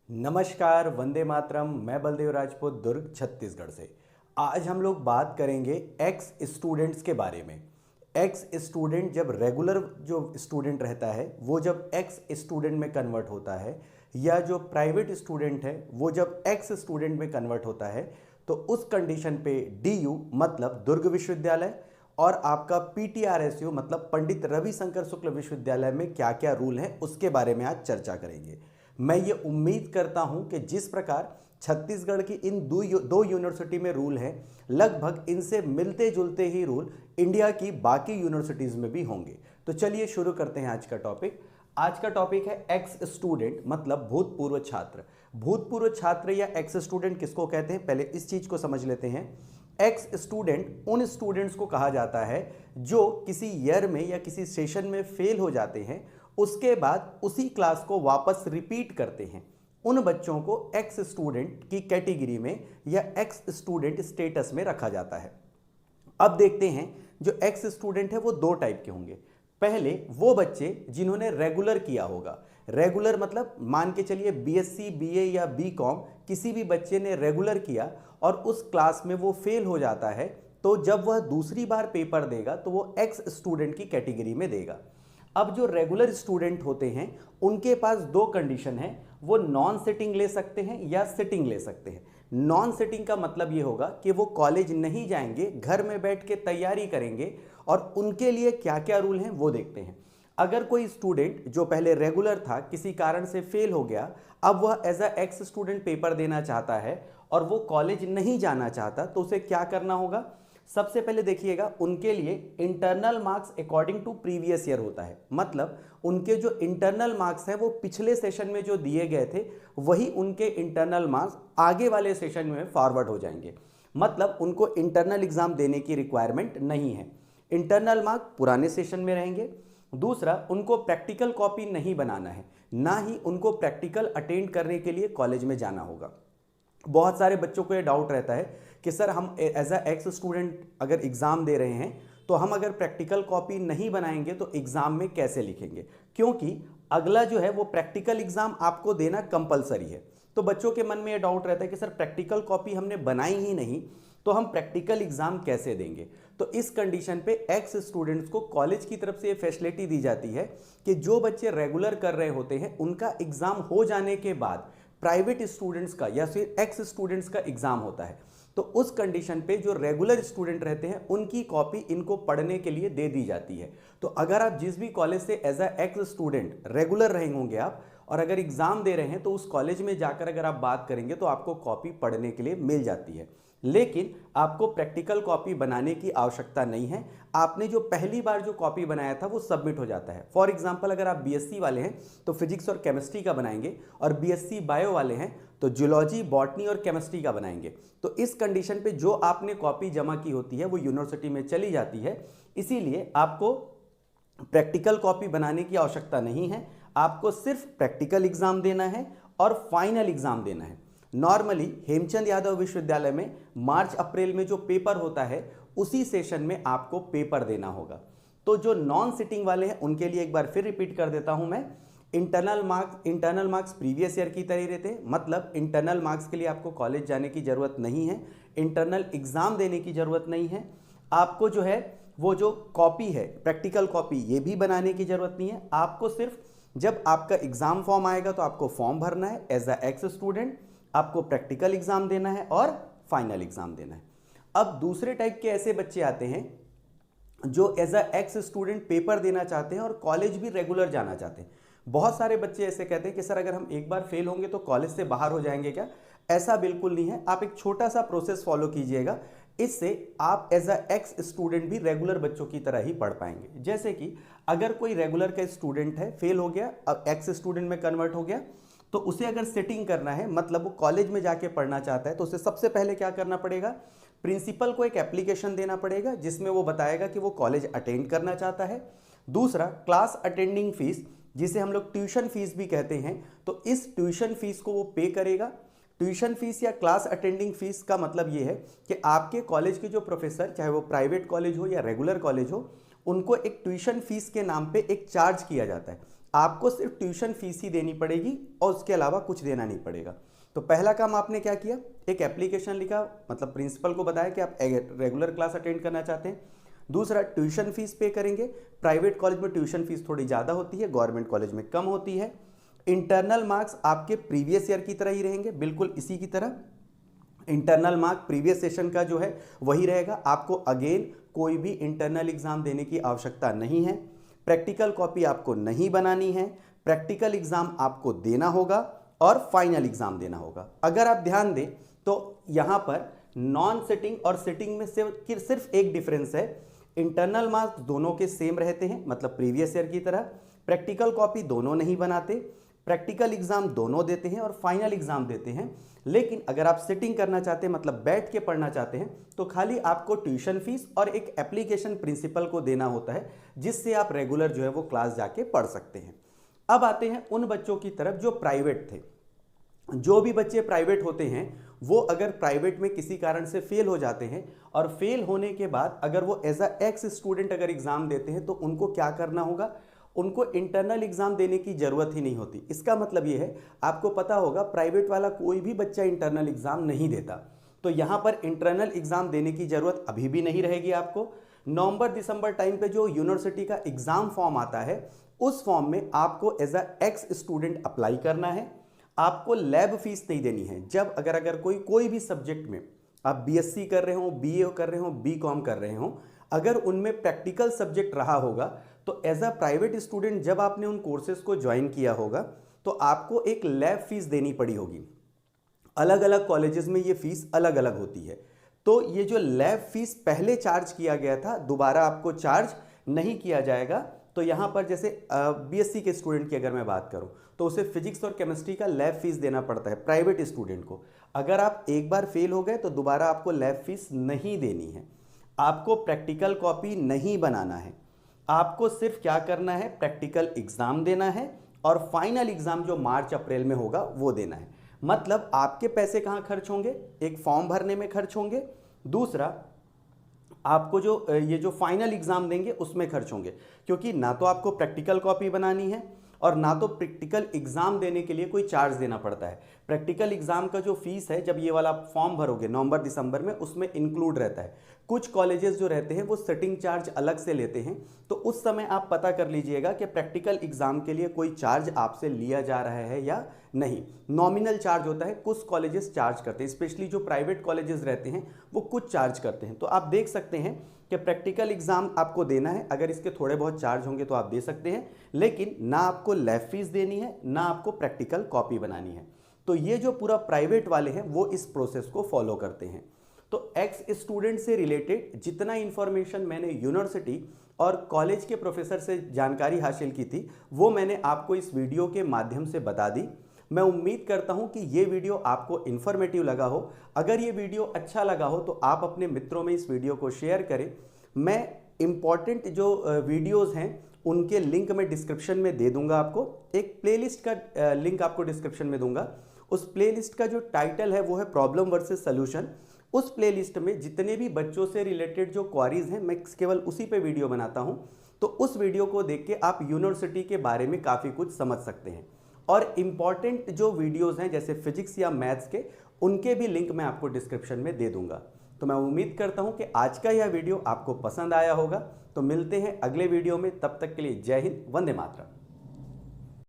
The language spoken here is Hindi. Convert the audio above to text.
नमस्कार, वंदे मातरम। मैं बलदेव राजपूत, दुर्ग, छत्तीसगढ़ से। आज हम लोग बात करेंगे एक्स स्टूडेंट्स के बारे में। एक्स स्टूडेंट जब रेगुलर जो स्टूडेंट रहता है वो जब एक्स स्टूडेंट में कन्वर्ट होता है, या जो प्राइवेट स्टूडेंट है वो जब एक्स स्टूडेंट में कन्वर्ट होता है, तो उस कंडीशन पे डीयू मतलब दुर्ग विश्वविद्यालय और आपका पीटीआरएसयू मतलब पंडित रविशंकर शुक्ल विश्वविद्यालय में क्या क्या रूल हैं उसके बारे में आज चर्चा करेंगे। मैं ये उम्मीद करता हूं कि जिस प्रकार छत्तीसगढ़ की इन दो यूनिवर्सिटी में रूल हैं, लगभग इनसे मिलते जुलते ही रूल इंडिया की बाकी यूनिवर्सिटीज में भी होंगे। तो चलिए शुरू करते हैं आज का टॉपिक। आज का टॉपिक है एक्स स्टूडेंट मतलब भूतपूर्व छात्र। भूतपूर्व छात्र या एक्स स्टूडेंट किसको कहते हैं, पहले इस चीज को समझ लेते हैं। एक्स स्टूडेंट उन स्टूडेंट्स को कहा जाता है जो किसी ईयर में या किसी सेशन में फेल हो जाते हैं, उसके बाद उसी क्लास को वापस रिपीट करते हैं। उन बच्चों को एक्स स्टूडेंट की कैटेगरी में या एक्स स्टूडेंट स्टेटस में रखा जाता है। अब देखते हैं, जो एक्स स्टूडेंट है वो दो टाइप के होंगे। पहले वो बच्चे जिन्होंने रेगुलर किया होगा। रेगुलर मतलब मान के चलिए बीएससी, बीए या बीकॉम किसी भी बच्चे ने रेगुलर किया और उस क्लास में वो फेल हो जाता है, तो जब वह दूसरी बार पेपर देगा तो वो एक्स स्टूडेंट की कैटेगरी में देगा। अब जो रेगुलर स्टूडेंट होते हैं उनके पास दो कंडीशन है, वो नॉन सिटिंग ले सकते हैं या सिटिंग ले सकते हैं। नॉन सिटिंग का मतलब ये होगा कि वो कॉलेज नहीं जाएंगे, घर में बैठ के तैयारी करेंगे, और उनके लिए क्या क्या रूल हैं वो देखते हैं। अगर कोई स्टूडेंट जो पहले रेगुलर था किसी कारण से फेल हो गया, अब वह as a ex student paper देना चाहता है और वो कॉलेज नहीं जाना चाहता, तो उसे क्या करना होगा। सबसे पहले देखिएगा, उनके लिए internal marks according to previous year होता है। मतलब उनके जो इंटरनल मार्क्स हैं वो पिछले सेशन में जो दिए गए थे वही उनके इंटरनल मार्क्स आगे वाले सेशन में फॉरवर्ड हो जाएंगे। मतलब उनको इंटरनल एग्जाम देने की रिक्वायरमेंट नहीं है, इंटरनल मार्क पुराने सेशन में रहेंगे। दूसरा, उनको प्रैक्टिकल कॉपी नहीं बनाना है, ना ही उनको प्रैक्टिकल अटेंड करने के लिए कॉलेज में जाना होगा। बहुत सारे बच्चों को ये डाउट रहता है कि सर हम एज अ एक्स स्टूडेंट अगर एग्ज़ाम दे रहे हैं तो हम अगर प्रैक्टिकल कॉपी नहीं बनाएंगे तो एग्ज़ाम में कैसे लिखेंगे, क्योंकि अगला जो है वो प्रैक्टिकल एग्ज़ाम आपको देना कंपलसरी है। तो बच्चों के मन में ये डाउट रहता है कि सर प्रैक्टिकल कॉपी हमने बनाई ही नहीं तो हम प्रैक्टिकल एग्ज़ाम कैसे देंगे। तो इस कंडीशन पे एक्स स्टूडेंट्स को कॉलेज की तरफ से ये फैसिलिटी दी जाती है कि जो बच्चे रेगुलर कर रहे होते हैं उनका एग्ज़ाम हो जाने के बाद प्राइवेट स्टूडेंट्स का या फिर एक्स स्टूडेंट्स का एग्जाम होता है। तो उस कंडीशन पे जो रेगुलर स्टूडेंट रहते हैं उनकी कॉपी इनको पढ़ने के लिए दे दी जाती है। तो अगर आप जिस भी कॉलेज से as a ex student regular रहे होंगे आप, और अगर एग्जाम दे रहे हैं, तो उस कॉलेज में जाकर अगर आप बात करेंगे तो आपको कॉपी पढ़ने के लिए मिल जाती है। लेकिन आपको प्रैक्टिकल कॉपी बनाने की आवश्यकता नहीं है। आपने जो पहली बार जो कॉपी बनाया था वो सबमिट हो जाता है। फॉर एग्जांपल, अगर आप बीएससी वाले हैं तो फिजिक्स और केमिस्ट्री का बनाएंगे, और बीएससी बायो वाले हैं तो जूलॉजी, बॉटनी और केमिस्ट्री का बनाएंगे। तो इस कंडीशन पे जो आपने कॉपी जमा की होती है वो यूनिवर्सिटी में चली जाती है। इसीलिए आपको प्रैक्टिकल कॉपी बनाने की आवश्यकता नहीं है, आपको सिर्फ प्रैक्टिकल एग्जाम देना है और फाइनल एग्जाम देना है। नॉर्मली हेमचंद यादव विश्वविद्यालय में मार्च अप्रैल में जो पेपर होता है उसी सेशन में आपको पेपर देना होगा। तो जो नॉन सिटिंग वाले हैं उनके लिए एक बार फिर रिपीट कर देता हूं मैं। इंटरनल मार्क्स प्रीवियस ईयर की तरह रहते हैं। मतलब इंटरनल मार्क्स के लिए आपको कॉलेज जाने की जरूरत नहीं है, इंटरनल एग्जाम देने की जरूरत नहीं है। आपको जो है वो जो कॉपी है प्रैक्टिकल कॉपी ये भी बनाने की जरूरत नहीं है। आपको सिर्फ जब आपका एग्जाम फॉर्म आएगा तो आपको फॉर्म भरना है एज अ एक्स स्टूडेंट, आपको प्रैक्टिकल एग्जाम देना है और फाइनल एग्जाम देना है। अब दूसरे टाइप के ऐसे बच्चे आते हैं जो as a ex student paper देना चाहते हैं और कॉलेज भी रेगुलर जाना चाहते हैं। बहुत सारे बच्चे ऐसे कहते हैं कि सर अगर हम एक बार फेल होंगे तो कॉलेज से बाहर हो जाएंगे क्या। ऐसा बिल्कुल नहीं है। आप एक छोटा सा प्रोसेस फॉलो कीजिएगा, इससे आप एज अ एक्स स्टूडेंट भी रेगुलर बच्चों की तरह ही पढ़ पाएंगे। जैसे कि अगर कोई रेगुलर का स्टूडेंट है, फेल हो गया, अब एक्स स्टूडेंट में कन्वर्ट हो गया, तो उसे अगर सेटिंग करना है, मतलब वो कॉलेज में जाके पढ़ना चाहता है, तो उसे सबसे पहले क्या करना पड़ेगा, प्रिंसिपल को एक एप्लीकेशन देना पड़ेगा जिसमें वो बताएगा कि वो कॉलेज अटेंड करना चाहता है। दूसरा, क्लास अटेंडिंग फीस जिसे हम लोग ट्यूशन फीस भी कहते हैं, तो इस ट्यूशन फीस को वो पे करेगा। ट्यूशन फीस या क्लास अटेंडिंग फीस का मतलब ये है कि आपके कॉलेज के जो प्रोफेसर, चाहे वो प्राइवेट कॉलेज हो या रेगुलर कॉलेज हो, उनको एक ट्यूशन फीस के नाम पे एक चार्ज किया जाता है। आपको सिर्फ ट्यूशन फीस ही देनी पड़ेगी और उसके अलावा कुछ देना नहीं पड़ेगा। तो पहला काम आपने क्या किया, एक एप्लीकेशन लिखा, मतलब प्रिंसिपल को बताया कि आप रेगुलर क्लास अटेंड करना चाहते हैं। दूसरा, ट्यूशन फीस पे करेंगे। प्राइवेट कॉलेज में ट्यूशन फीस थोड़ी ज़्यादा होती है, गवर्नमेंट कॉलेज में कम होती है। इंटरनल मार्क्स आपके प्रीवियस ईयर की तरह ही रहेंगे, बिल्कुल इसी की तरह। इंटरनल मार्क प्रीवियस सेशन का जो है वही रहेगा, आपको अगेन कोई भी इंटरनल एग्जाम देने की आवश्यकता नहीं है। प्रैक्टिकल कॉपी आपको नहीं बनानी है, प्रैक्टिकल एग्जाम आपको देना होगा और फाइनल एग्जाम देना होगा। अगर आप ध्यान दें तो यहाँ पर नॉन सिटिंग और सिटिंग में सिर्फ एक डिफरेंस है, इंटरनल मार्क्स दोनों के सेम रहते हैं, मतलब प्रीवियस ईयर की तरह। प्रैक्टिकल कॉपी दोनों नहीं बनाते, प्रैक्टिकल एग्जाम दोनों देते हैं और फाइनल एग्जाम देते हैं। लेकिन अगर आप सिटिंग करना चाहते हैं, मतलब बैठ के पढ़ना चाहते हैं, तो खाली आपको ट्यूशन फीस और एक एप्लीकेशन प्रिंसिपल को देना होता है, जिससे आप रेगुलर जो है वो क्लास जाके पढ़ सकते हैं। अब आते हैं उन बच्चों की तरफ जो प्राइवेट थे। जो भी बच्चे प्राइवेट होते हैं वो अगर प्राइवेट में किसी कारण से फेल हो जाते हैं और फेल होने के बाद अगर वो एज अ एक्स स्टूडेंट अगर एग्जाम देते हैं तो उनको क्या करना होगा, उनको इंटरनल एग्जाम देने की जरूरत ही नहीं होती। इसका मतलब ये है, आपको पता होगा प्राइवेट वाला कोई भी बच्चा इंटरनल एग्जाम नहीं देता, तो यहाँ पर इंटरनल एग्जाम देने की जरूरत अभी भी नहीं रहेगी आपको। नवंबर दिसंबर टाइम पे जो यूनिवर्सिटी का एग्जाम फॉर्म आता है, उस फॉर्म में आपको as a ex student apply करना है। आपको लैब फीस नहीं देनी है। जब अगर कोई भी सब्जेक्ट में आप बीएससी कर रहे हो, बीए कर रहे हो, बीकॉम कर रहे हो, अगर उनमें प्रैक्टिकल सब्जेक्ट रहा होगा तो एज अ प्राइवेट स्टूडेंट जब आपने उन कोर्सेज को ज्वाइन किया होगा तो आपको एक लैब फीस देनी पड़ी होगी। अलग अलग कॉलेजेस में ये फीस अलग अलग होती है। तो ये जो लैब फीस पहले चार्ज किया गया था, दोबारा आपको चार्ज नहीं किया जाएगा। तो यहाँ पर जैसे बीएससी के स्टूडेंट की अगर मैं बात करूँ तो उसे फिजिक्स और केमिस्ट्री का लैब फीस देना पड़ता है प्राइवेट स्टूडेंट को। अगर आप एक बार फेल हो गए तो दोबारा आपको लैब फीस नहीं देनी है। आपको प्रैक्टिकल कॉपी नहीं बनाना है, आपको सिर्फ क्या करना है, प्रैक्टिकल एग्जाम देना है और फाइनल एग्जाम जो मार्च अप्रैल में होगा वो देना है। मतलब आपके पैसे कहाँ खर्च होंगे, एक फॉर्म भरने में खर्च होंगे, दूसरा आपको जो ये जो फाइनल एग्जाम देंगे उसमें खर्च होंगे, क्योंकि ना तो आपको प्रैक्टिकल कॉपी बनानी है और ना तो प्रैक्टिकल एग्जाम देने के लिए कोई चार्ज देना पड़ता है। प्रैक्टिकल एग्जाम का जो फीस है, जब ये वाला फॉर्म भरोगे नवंबर दिसंबर में, उसमें इंक्लूड रहता है। कुछ कॉलेजेस जो रहते हैं वो सिटिंग चार्ज अलग से लेते हैं, तो उस समय आप पता कर लीजिएगा कि प्रैक्टिकल एग्जाम के लिए कोई चार्ज आपसे लिया जा रहा है या नहीं। नॉमिनल चार्ज होता है, कुछ कॉलेजेस चार्ज करते हैं, स्पेशली जो प्राइवेट कॉलेजेस रहते हैं वो कुछ चार्ज करते हैं। तो आप देख सकते हैं कि प्रैक्टिकल एग्जाम आपको देना है, अगर इसके थोड़े बहुत चार्ज होंगे तो आप दे सकते हैं, लेकिन ना आपको लैब फीस देनी है ना आपको प्रैक्टिकल कॉपी बनानी है। तो ये जो पूरा प्राइवेट वाले हैं वो इस प्रोसेस को फॉलो करते हैं। तो एक्स स्टूडेंट से रिलेटेड जितना इंफॉर्मेशन मैंने यूनिवर्सिटी और कॉलेज के प्रोफेसर से जानकारी हासिल की थी वो मैंने आपको इस वीडियो के माध्यम से बता दी। मैं उम्मीद करता हूं कि ये वीडियो आपको इन्फॉर्मेटिव लगा हो। अगर ये वीडियो अच्छा लगा हो तो आप अपने मित्रों में इस वीडियो को शेयर करें। मैं इम्पॉर्टेंट जो वीडियोस हैं उनके लिंक मैं डिस्क्रिप्शन में दे दूंगा। आपको एक प्लेलिस्ट का लिंक आपको डिस्क्रिप्शन में दूंगा। उस प्लेलिस्ट का जो टाइटल है वो है प्रॉब्लम वर्सेस सॉल्यूशन। उस प्लेलिस्ट में जितने भी बच्चों से रिलेटेड जो क्वारीज हैं मैं केवल उसी पे वीडियो बनाता हूं। तो उस वीडियो को देख के आप यूनिवर्सिटी के बारे में काफ़ी कुछ समझ सकते हैं। और इम्पॉर्टेंट जो वीडियोस हैं जैसे फिजिक्स या मैथ्स के, उनके भी लिंक मैं आपको डिस्क्रिप्शन में दे दूंगा। तो मैं उम्मीद करता हूं कि आज का यह वीडियो आपको पसंद आया होगा। तो मिलते हैं अगले वीडियो में, तब तक के लिए जय हिंद, वंदे मातरम।